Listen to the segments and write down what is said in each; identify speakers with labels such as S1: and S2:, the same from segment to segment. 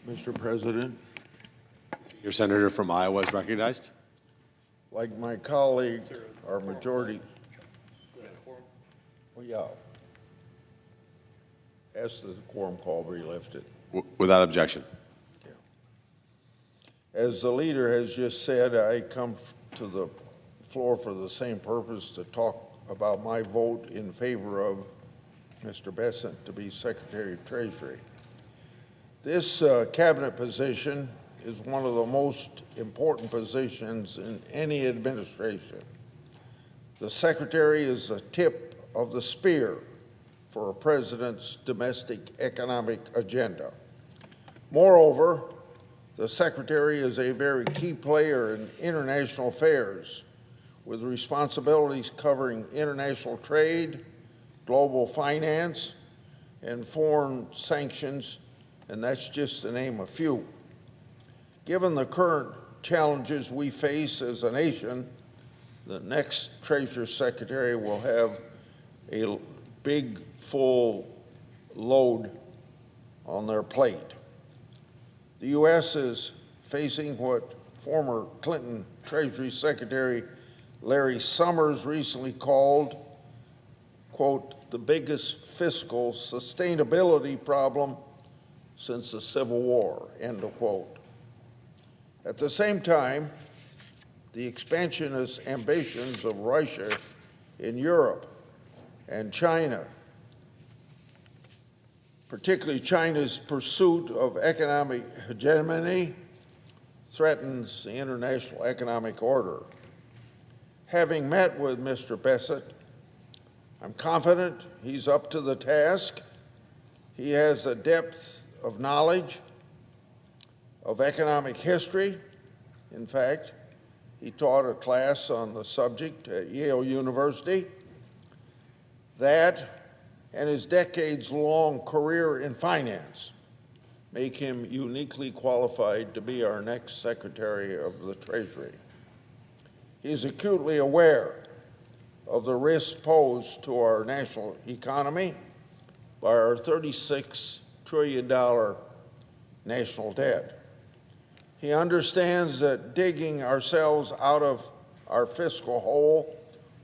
S1: Mr. President,
S2: Your senator from Iowa is recognized.
S1: like my colleague, our majority. Well, yeah. Ask that the quorum call be lifted.
S2: Without objection.
S1: As the leader has just said, I come to the floor for the same purpose, to talk about my vote in favor of Mr. Bessent to be Secretary of Treasury. This cabinet position is one of the most important positions in any administration. The Secretary is the tip of the spear for a president's domestic economic agenda. Moreover, the Secretary is a very key player in international affairs, with responsibilities covering international trade, global finance, and foreign sanctions, and that's just to name a few. Given the current challenges we face as a nation, the next Treasury Secretary will have a big, full load on their plate. The U.S. is facing what former Clinton Treasury Secretary Larry Summers recently called, quote, the biggest fiscal sustainability problem since the Civil War, end of quote. At the same time, the expansionist ambitions of Russia in Europe and China, particularly China's pursuit of economic hegemony, threatens the international economic order. Having met with Mr. Bessent, I'm confident he's up to the task. He has a depth of knowledge of economic history. In fact, he taught a class on the subject at Yale University. That and his decades-long career in finance make him uniquely qualified to be our next Secretary of the Treasury. He is acutely aware of the risks posed to our national economy by our $36 trillion national debt. He understands that digging ourselves out of our fiscal hole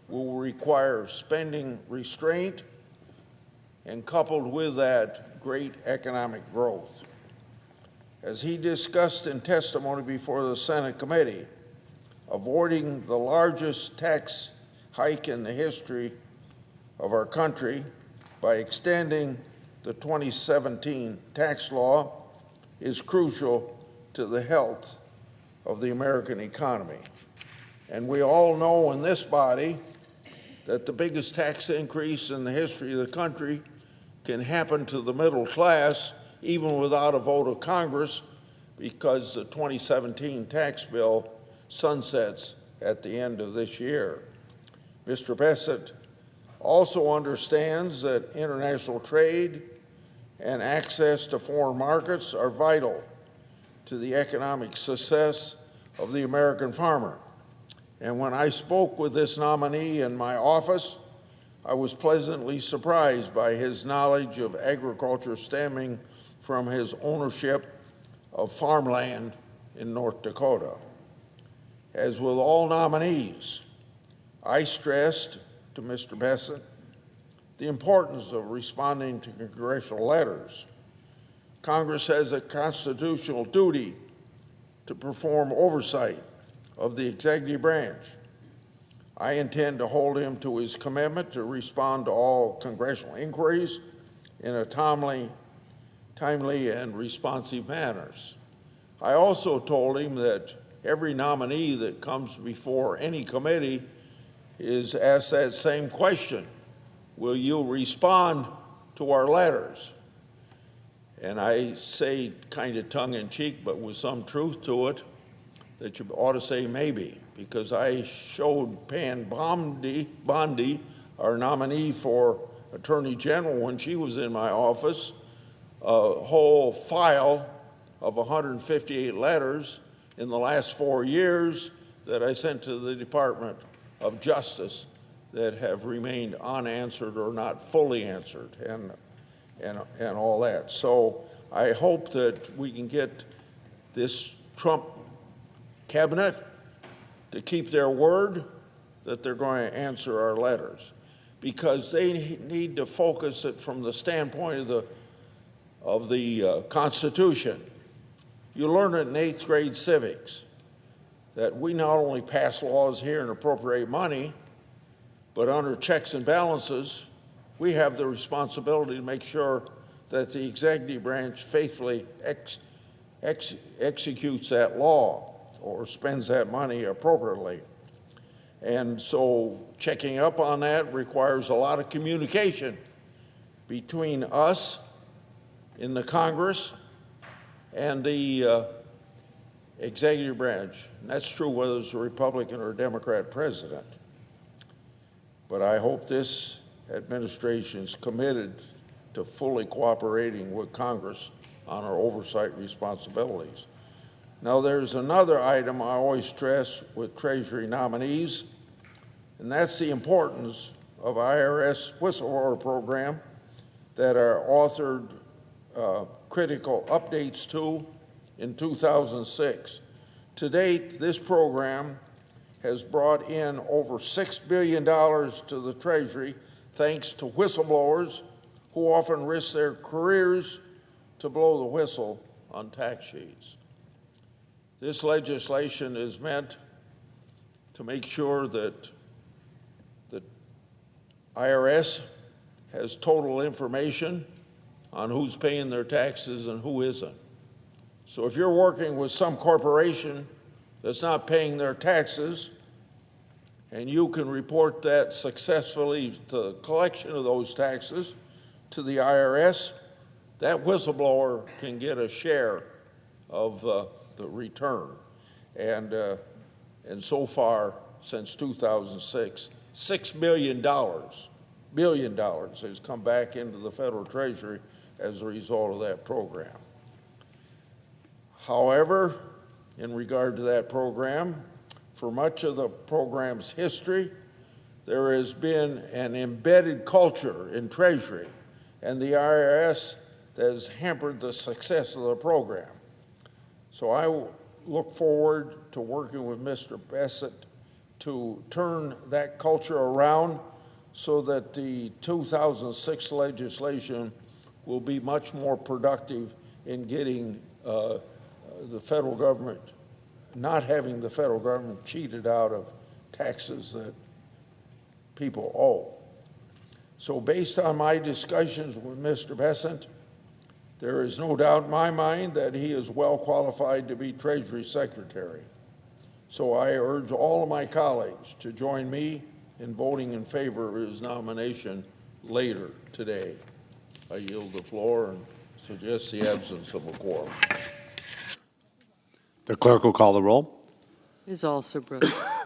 S1: will require spending restraint, and coupled with that, great economic growth. As he discussed in testimony before the Senate committee, avoiding the largest tax hike in the history of our country by extending the 2017 tax law is crucial to the health of the American economy. And we all know in this body that the biggest tax increase in the history of the country can happen to the middle class even without a vote of Congress, because the 2017 tax bill sunsets at the end of this year. Mr. Bessent also understands that international trade and access to foreign markets are vital to the economic success of the American farmer. And when I spoke with this nominee in my office, I was pleasantly surprised by his knowledge of agriculture stemming from his ownership of farmland in North Dakota. As with all nominees, I stressed to Mr. Bessent the importance of responding to congressional letters. Congress has a constitutional duty to perform oversight of the executive branch. I intend to hold him to his commitment to respond to all congressional inquiries in a timely and responsive manners. I also told him that every nominee that comes before any committee is asked that same question: will you respond to our letters? And I say, kind of tongue-in-cheek, but with some truth to it, that you ought to say maybe, because I showed Pam Bondi, our nominee for Attorney General, when she was in my office, a whole file of 158 letters in the last 4 years that I sent to the Department of Justice that have remained unanswered or not fully answered, and all that. So I hope that we can get this Trump cabinet to keep their word that they're going to answer our letters, because they need to focus it from the standpoint of the Constitution. You learn it in 8th grade civics that we not only pass laws here and appropriate money, but under checks and balances, we have the responsibility to make sure that the executive branch faithfully executes that law or spends that money appropriately. And so checking up on that requires a lot of communication between us in the Congress and the executive branch. And that's true whether it's a Republican or a Democrat president. But I hope this administration is committed to fully cooperating with Congress on our oversight responsibilities. Now, there's another item I always stress with Treasury nominees, and that's the importance of IRS whistleblower program that are authored critical updates to in 2006. To date, this program has brought in over $6 billion to the Treasury thanks to whistleblowers who often risk their careers to blow the whistle on tax sheets. This legislation is meant to make sure that the IRS has total information on who's paying their taxes and who isn't. So if you're working with some corporation that's not paying their taxes, and you can report that successfully, the collection of those taxes to the IRS, that whistleblower can get a share of the return. And so far, since 2006, $6 billion has come back into the federal treasury as a result of that program. However, in regard to that program, for much of the program's history, there has been an embedded culture in Treasury and the IRS that has hampered the success of the program. So I look forward to working with Mr. Bessent to turn that culture around so that the 2006 legislation will be much more productive in getting the federal government, not having the federal government cheated out of taxes that people owe. So based on my discussions with Mr. Bessent, there is no doubt in my mind that he is well qualified to be Treasury Secretary. So I urge all of my colleagues to join me in voting in favor of his nomination later today. I yield the floor and suggest the absence of a quorum.
S2: The clerk will call the roll.
S3: Ms. Alsobrooks.